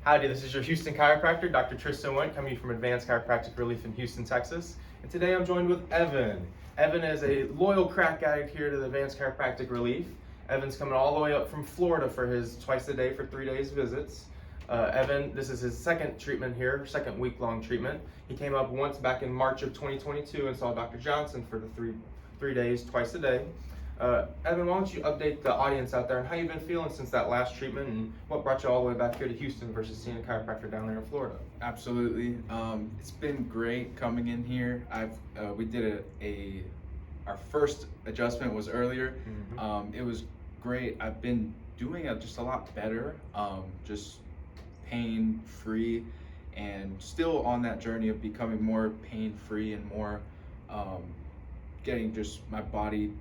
Howdy, this is your Houston Chiropractor, Dr. Tristan Wendt, coming from Advanced Chiropractic Relief in Houston, Texas. And today I'm joined with Evan. Evan is a loyal crack addict here to the Advanced Chiropractic Relief. Evan's coming all the way up from Florida for his twice a day for 3 days visits. Evan, this is his second treatment here, second week-long treatment. He came up once back in March of 2022 and saw Dr. Johnson for the three days, twice a day. Evan, why don't you update the audience out there on how you've been feeling since that last treatment and what brought you all the way back here to Houston versus seeing a chiropractor down there in Florida? Absolutely. It's been great coming in here. We did our first adjustment was earlier. It was great. I've been doing it just a lot better, just pain-free, and still on that journey of becoming more pain-free and more getting just my body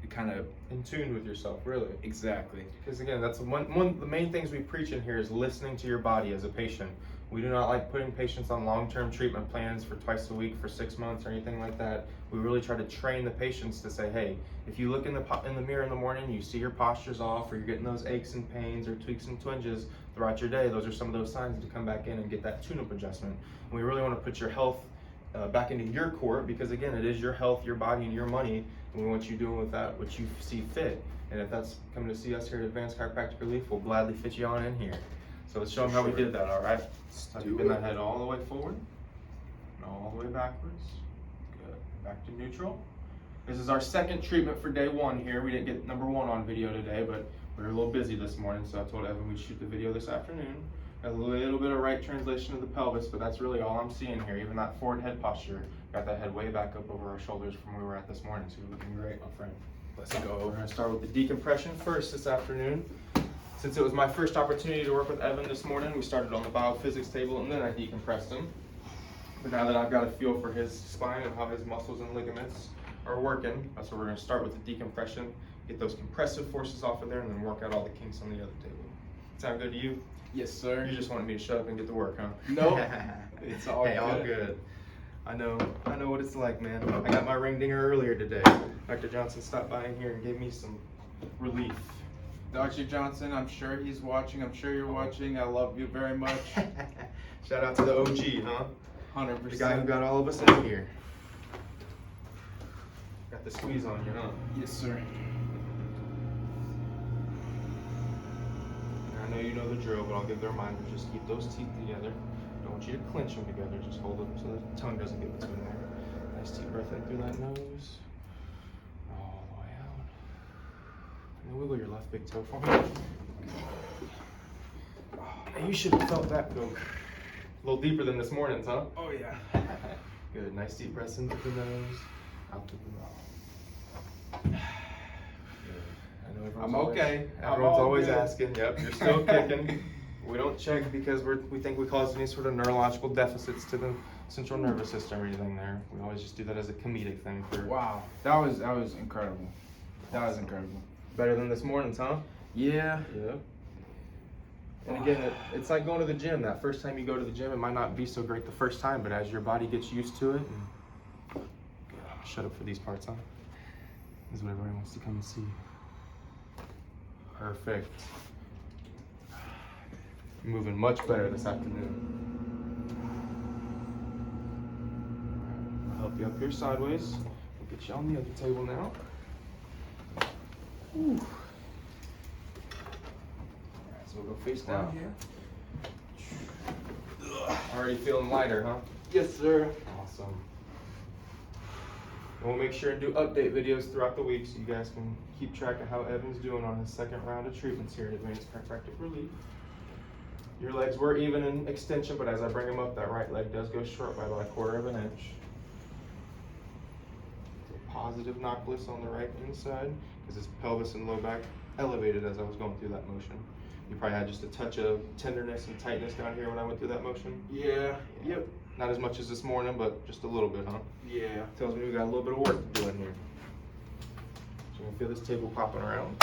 kind of in tune with yourself, really. Exactly. Because again, that's one of the main things we preach in here is listening to your body as a patient. We do not like putting patients on long-term treatment plans for twice a week for 6 months or anything like that. We really try to train the patients to say, hey, if you look in the mirror in the morning, you see your posture's off, or you're getting those aches and pains or tweaks and twinges throughout your day, those are some of those signs to come back in and get that tune-up adjustment. And we really want to put your health back into your court, because again, it is your health, your body, and your money, and we want you doing with that what you see fit. And if that's coming to see us here at Advanced Chiropractic Relief, we'll gladly fit you on in here. So let's show them how we did that, all right? So you bend that head all the way forward, and all the way backwards. Good. Back to neutral. This is our second treatment for day one here. We didn't get number one on video today, but we were a little busy this morning, so I told Evan we'd shoot the video this afternoon. A little bit of right translation of the pelvis, but that's really all I'm seeing here. Even that forward head posture, got that head way back up over our shoulders from where we were at this morning, so you're looking great, my friend. Let's go. We're gonna start with the decompression first this afternoon. Since it was my first opportunity to work with Evan this morning, we started on the biophysics table and then I decompressed him. But now that I've got a feel for his spine and how his muscles and ligaments are working, that's where we're gonna start with the decompression, get those compressive forces off of there, and then work out all the kinks on the other table. Sound good to you? Yes, sir. You just wanted me to shut up and get to work, huh? No, it's all hey, good. all good. I know what it's like, man. I got my ring dinger earlier today. Dr. Johnson stopped by in here and gave me some relief. Dr. Johnson, I'm sure he's watching. I'm sure you're watching. I love you very much. Shout out to the OG, huh? 100%. The guy who got all of us in here. Got the squeeze on you, huh? Yes, sir. I know you know the drill, but I'll give the reminder. Just keep those teeth together. Don't want you to clench them together. Just hold them so the tongue doesn't get between there. Nice deep breath in through that nose. All the way out. And wiggle your left big toe for me. And you should have felt that go a little deeper than this morning's, huh? Oh, yeah. Good. Nice deep breaths in through the nose, out through the mouth. I'm okay. Everyone's always asking. Yep, you're still kicking. We don't check because we think we cause any sort of neurological deficits to the central nervous system or anything there. We always just do that as a comedic thing. Wow, that was incredible. That was incredible. Better than this morning's, huh? Yeah. Yeah. And again, it's like going to the gym. That first time you go to the gym, it might not be so great the first time, but as your body gets used to it, shut up for these parts, huh? This is what everybody wants to come and see. Perfect. Moving much better this afternoon. I'll help you up here sideways. We'll get you on the other table now. Ooh. Alright, so we'll go face down here. Already feeling lighter, huh? Yes, sir. Awesome. And we'll make sure and do update videos throughout the week so you guys can keep track of how Evan's doing on his second round of treatments here at Advanced Chiropractic Relief. Your legs were even in extension, but as I bring them up, that right leg does go short by about 1/4 of an inch. A positive knock-less on the right inside because his pelvis and low back elevated as I was going through that motion. You probably had just a touch of tenderness and tightness down here when I went through that motion. Yeah. Yep. Not as much as this morning, but just a little bit, huh? Yeah. Tells me we got a little bit of work to do in here. So you can feel this table popping around.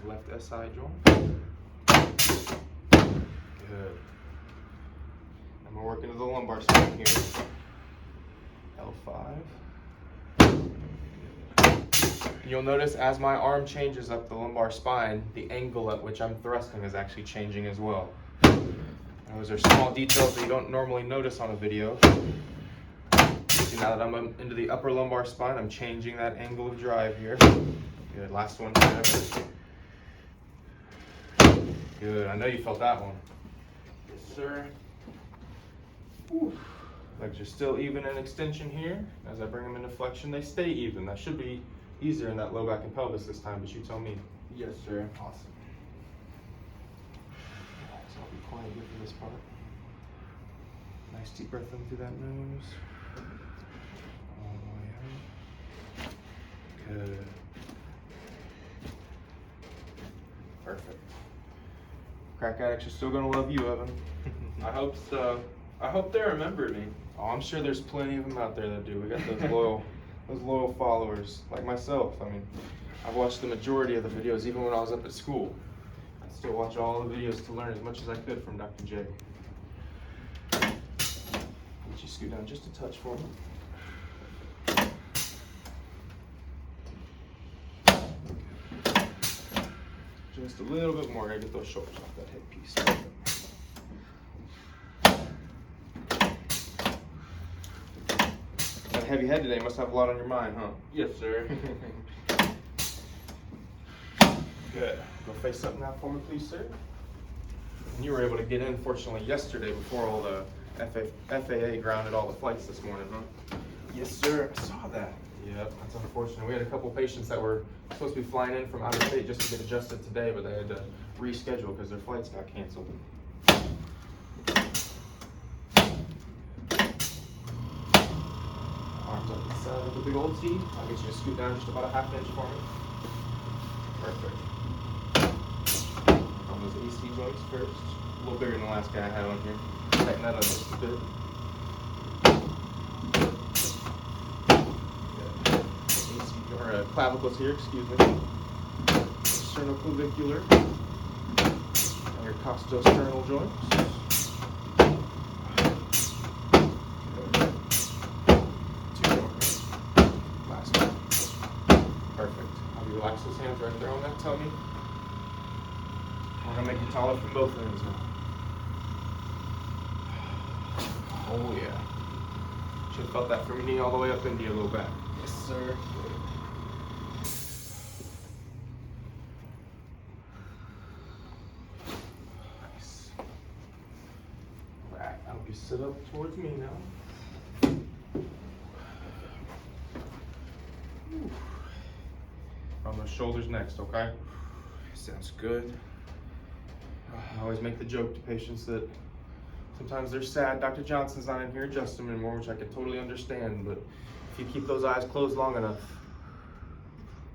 Left SI joint. Good. And we're working to the lumbar spine here. 5. You'll notice as my arm changes up the lumbar spine, the angle at which I'm thrusting is actually changing as well. Those are small details that you don't normally notice on a video. See, now that I'm into the upper lumbar spine, I'm changing that angle of drive here. Good, last one together. Good, I know you felt that one. Yes, sir. Whew. Legs are still even in extension here. As I bring them into flexion, they stay even. That should be easier in that low back and pelvis this time, but you tell me. Yes, sir. Awesome. So I'll be quiet here for this part. Nice deep breath in through that nose. All the way out. Good. Perfect. Crack addicts are still gonna love you, Evan. I hope so. I hope they remember me. Oh, I'm sure there's plenty of them out there that do. We got those loyal followers, like myself. I mean, I've watched the majority of the videos, even when I was up at school. I still watch all the videos to learn as much as I could from Dr. J. Let you scoot down just a touch for me. Just a little bit more. I gotta get those shoulders off that hip piece. That heavy head today must have a lot on your mind, huh? Yes, sir. Good. Go face up now for me, please, sir. And you were able to get in, fortunately, yesterday before all the FAA grounded all the flights this morning, huh? Yes, sir. I saw that. Yep, that's unfortunate. We had a couple patients that were supposed to be flying in from out of state just to get adjusted today, but they had to reschedule because their flights got canceled. Arms up the side of the big old T. I'll get you to scoot down just about a ½ inch for me. Perfect. On those AC joints first. A little bigger than the last guy I had on here. Tighten that up just a bit. Clavicles here, excuse me. Sternoclavicular and your costosternal joints. Two more. Last one. Perfect. Have you relax those hands right there on that tummy? We're gonna make you taller from both ends now. Oh yeah. Should have felt that from your knee all the way up into your low back. Yes, sir. Sit up towards me now. On those shoulders next, okay? Sounds good. I always make the joke to patients that sometimes they're sad Dr. Johnson's not in here adjusting anymore, which I can totally understand, but if you keep those eyes closed long enough,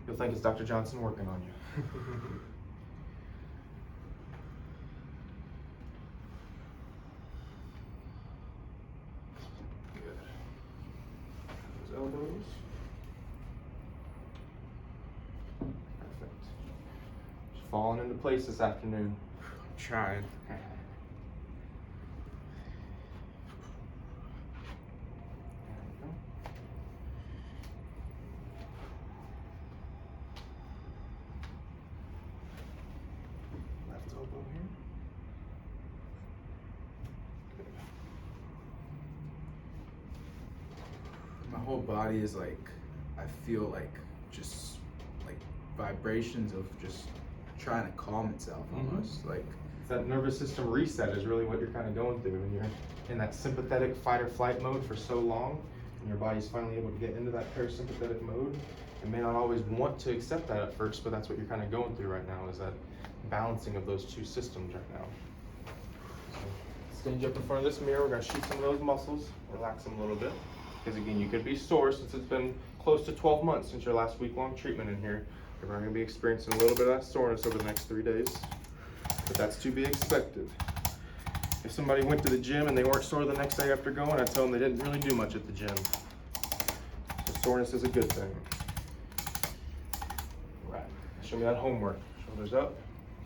you'll think it's Dr. Johnson working on you. Elbows. Perfect. Just falling into place this afternoon. I'm trying. Left elbow here. My whole body is like, I feel like just like vibrations of just trying to calm itself almost. Like that nervous system reset is really what you're kind of going through when you're in that sympathetic fight or flight mode for so long, and your body's finally able to get into that parasympathetic mode. It may not always want to accept that at first, but that's what you're kind of going through right now, is that balancing of those two systems right now. So, stand you up in front of this mirror. We're going to shoot some of those muscles, relax them a little bit. Because again, you could be sore since it's been close to 12 months since your last week-long treatment in here. You're going to be experiencing a little bit of that soreness over the next 3 days, but that's to be expected. If somebody went to the gym and they weren't sore the next day after going, I'd tell them they didn't really do much at the gym. So soreness is a good thing. Right. Show me that homework. Shoulders up,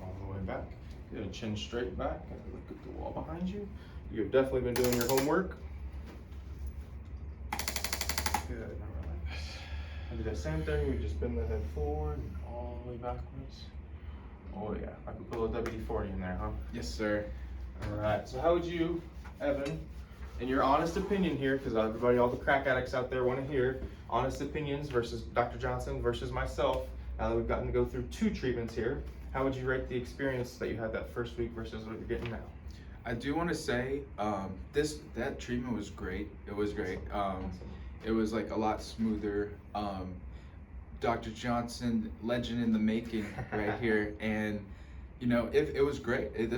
all the way back. Good. Chin straight back, and look at the wall behind you. You've definitely been doing your homework. I do the same thing, we just bend the head forward and all the way backwards. Oh yeah, I can put a little WD-40 in there, huh? Yes, sir. All right, so how would you, Evan, in your honest opinion here, because everybody, all the crack addicts out there want to hear honest opinions versus Dr. Johnson versus myself, now that we've gotten to go through 2 treatments here, how would you rate the experience that you had that first week versus what you're getting now? I do want to say that treatment was great. It was great. It was like a lot smoother. Dr. Johnson, legend in the making, right here, and you know it was great. It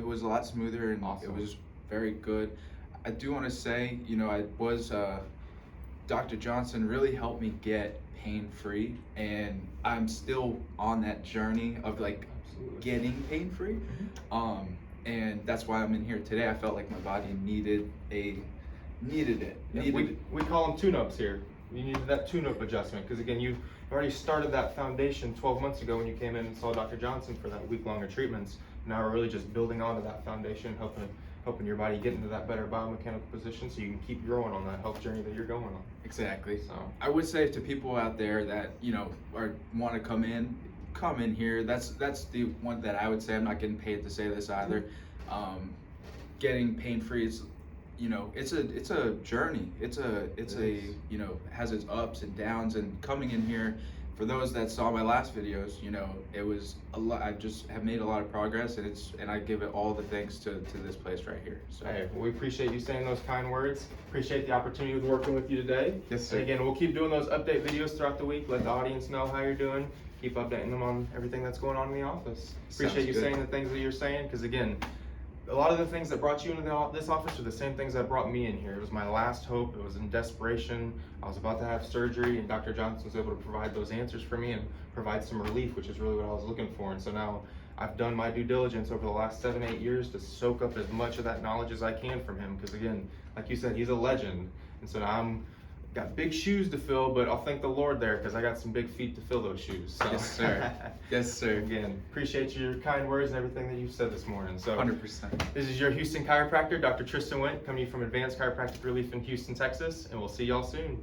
was a lot smoother and awesome. It was very good. I do want to say, you know, Dr. Johnson really helped me get pain-free, and I'm still on that journey of like getting pain-free. And that's why I'm in here today. I felt like my body needed it. We call them tune-ups here. You needed that tune-up adjustment because again, you've already started that foundation 12 months ago when you came in and saw Dr. Johnson for that week-longer treatments. Now we're really just building onto that foundation, helping your body get into that better biomechanical position so you can keep growing on that health journey that you're going on. Exactly. So I would say to people out there that, you know, want to come in here. That's the one that I would say. I'm not getting paid to say this either. Getting pain-free is, you know, it's a journey. It's a you know, has its ups and downs, and coming in here, for those that saw my last videos, you know, it was a lot. I just have made a lot of progress, and I give it all the thanks to this place right here. So hey, we appreciate you saying those kind words. Appreciate the opportunity of working with you today. Yes, sir. And again, we'll keep doing those update videos throughout the week. Let the audience know how you're doing. Keep updating them on everything that's going on in the office. Appreciate Sounds you good. saying the things that you're saying, because again, a lot of the things that brought you into this office are the same things that brought me in here. It was my last hope. It was in desperation. I was about to have surgery, and Dr. Johnson was able to provide those answers for me and provide some relief, which is really what I was looking for. And so now I've done my due diligence over the last 7-8 years to soak up as much of that knowledge as I can from him. Because again, like you said, he's a legend. And so now I'm got big shoes to fill, but I'll thank the Lord there because I got some big feet to fill those shoes. So. Yes, sir. Yes, sir. Again, appreciate your kind words and everything that you've said this morning. So 100%. This is your Houston Chiropractor, Dr. Tristan Wendt, coming to you from Advanced Chiropractic Relief in Houston, Texas, and we'll see y'all soon.